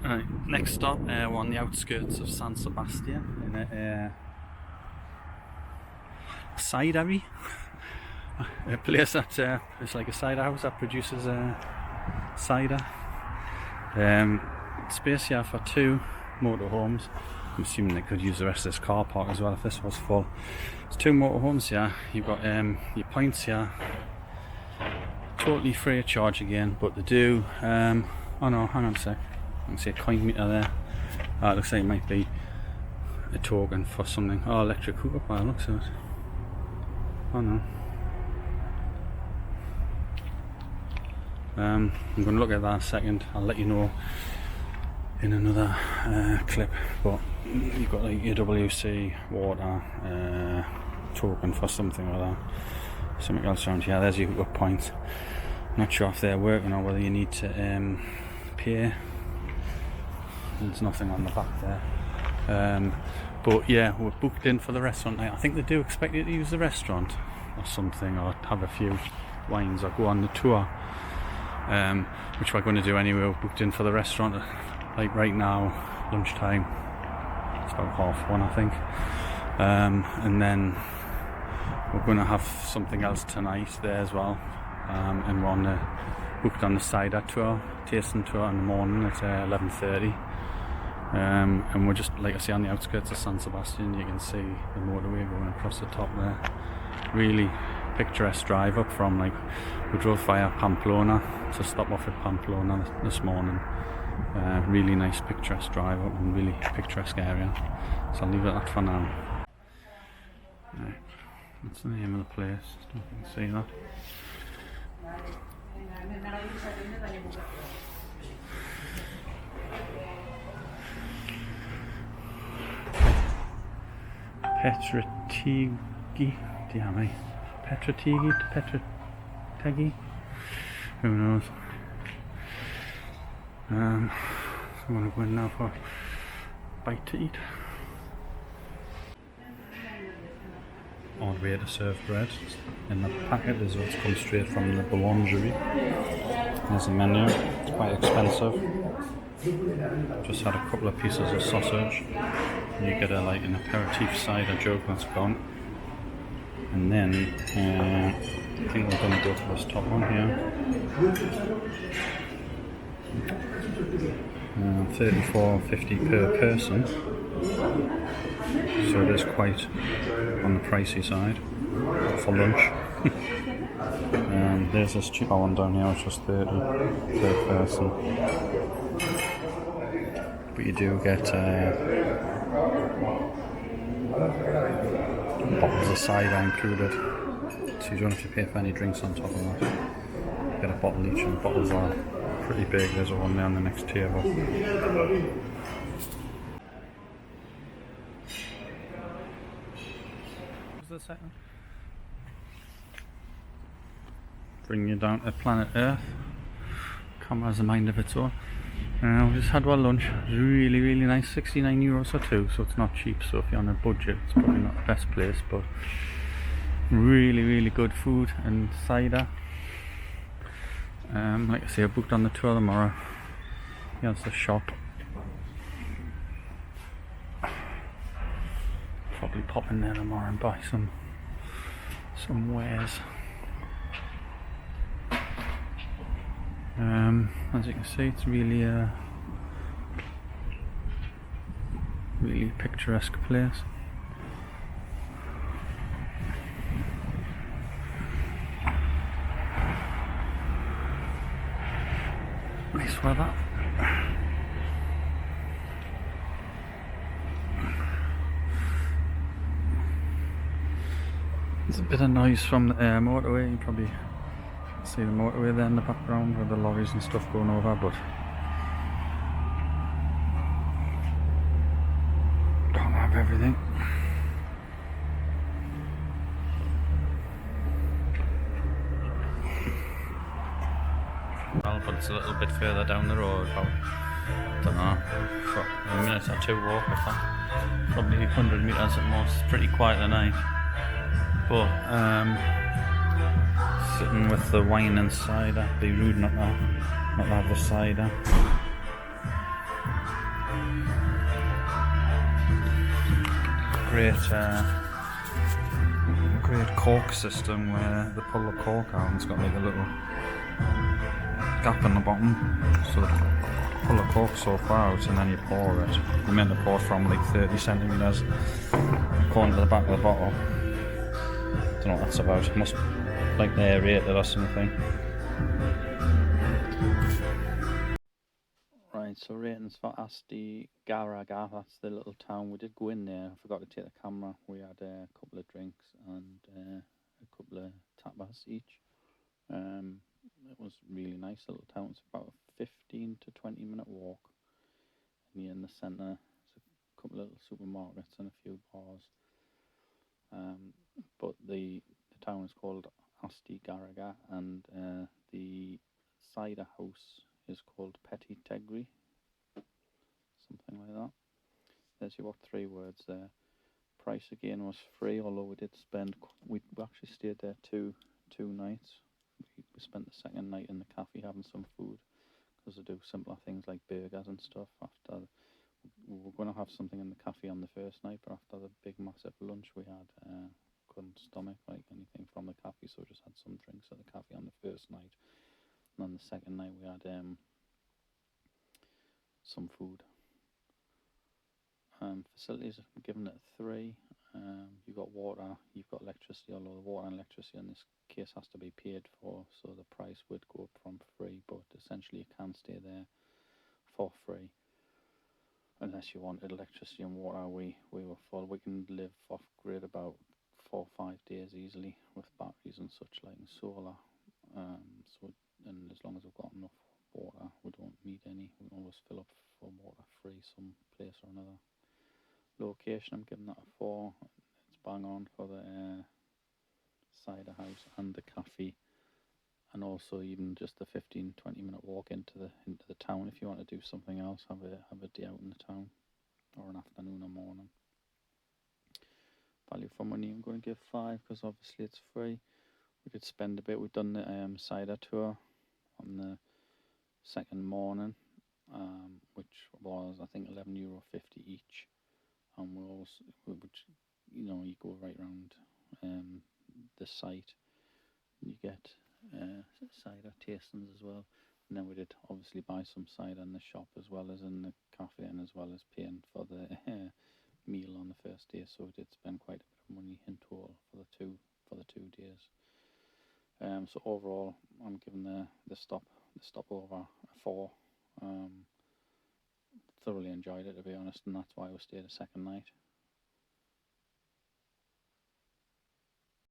Right, next stop, we're on the outskirts of San Sebastian in a cidery, a place that is like a cider house that produces cider. Space here for 2 motorhomes. I'm assuming they could use the rest of this car park as well if this was full. There's 2 motorhomes here. You've got your points here, totally free of charge again, but they do. Oh no, hang on a sec. I can see a coin meter there. It looks like it might be a token for something. Oh, electric hookup bar, looks like it. Oh no. I'm going to look at that in a second. I'll let you know in another clip. But you've got like your WC, water, token for something like that. Something else around here. There's your hookup points. Not sure if they're working or whether you need to pay. There's nothing on the back there. But yeah, we're booked in for the restaurant now. I think they do expect you to use the restaurant or something, or have a few wines or go on the tour, which we're going to do anyway. We're booked in for the restaurant like right now, lunchtime. It's about 1:30, I think. And then we're going to have something else tonight there as well. And we're booked on the cider tour, tasting tour in the morning at 11:30. And we're just, like I say, on the outskirts of San Sebastian. You can see the motorway going across the top there. Really picturesque drive up from, like, we drove via Pamplona to stop off at Pamplona this morning. Really nice picturesque drive up and really picturesque area. So I'll leave it at that for now. Right. That's the name of the place. You can see that. Petrategi, who knows. I'm going to go in now for a bite to eat. Odd way to serve bread. In the packet is what's come straight from the boulangerie. There's a menu. It's quite expensive. Just had a couple of pieces of sausage. And you get an aperitif cider jug that's gone. And then I think we're going to go for this top one here. $34.50 per person. So it is quite on the pricey side for lunch. There's this cheaper one down here, which is $30 per person. But you do get bottles of cider included, so you don't have to pay for any drinks on top of that. You get a bottle each, and the bottles are pretty big. There's one there on the next table. The second. Bring you down to planet Earth. Camera has a mind of its own. We just had our lunch. It was really, really nice. €69 for 2, so it's not cheap. So if you're on a budget, it's probably not the best place, but really, really good food and cider. Like I say, I booked on the tour tomorrow. Here's the shop. Probably pop in there tomorrow and buy some wares. As you can see, it's really really picturesque place. Nice weather. There's a bit of noise from the motorway. You probably see the motorway there in the background with the lorries and stuff going over, but don't have everything. Well, but it's a little bit further down the road, about, I don't know, for a minute or two walk, I think. Probably 100 metres at most. It's pretty quiet tonight. But sitting with the wine and cider, be rude not to have the cider. Great cork system where they pull the cork out and it's got like a little gap in the bottom, so they pull the cork so far out and then you pour it. You're meant to pour from like 30 centimetres according to the back of the bottle. Don't know what that's about. It must like aerate it or something. Right, so ratings for Astigarraga, that's the little town. We did go in there, I forgot to take the camera. We had a couple of drinks and a couple of tapas each. It was really nice little town. It's about a 15 to 20 minute walk. And you're in the centre. There's a couple of little supermarkets and a few bars. But the town is called Astigarraga, and the cider house is called Petit Tegri, something like that. There's your 3 words there. Price again was free, although we did spend. We actually stayed there two nights. We spent the second night in the cafe having some food, because they do simpler things like burgers and stuff. After we were going to have something in the cafe on the first night, but after the big massive lunch we had, couldn't stomach like anything from the cafe, so we just had some drinks at the cafe on the first night. And then the second night we had some food. Facilities, I'm giving it 3. You've got water, you've got electricity, although the water and electricity in this case has to be paid for, so the price would go up from free, but essentially you can stay there for free. Unless you wanted electricity and water, we were full. We can live off grid about 4 or 5 days easily with batteries and such like, and solar. And as long as we've got enough water, we don't need any. We can always fill up for water free some place or another. Location, I'm giving that a 4. It's bang on for the cider house and the cafe, and also even just the 15-20 minute walk into the town. If you want to do something else, have a day out in the town, or an afternoon or morning. Value for money, I'm going to give 5, because obviously it's free. We did spend a bit. We've done the cider tour on the second morning, which was I think €11.50 each. And you go right around the site. You get cider tastings as well. And then we did obviously buy some cider in the shop as well as in the cafe, and as well as paying for the meal on the first day. So we did spend quite a bit of money in total for the 2 days. So overall, I'm giving the stopover a 4. Thoroughly enjoyed it, to be honest, and that's why we stayed a second night.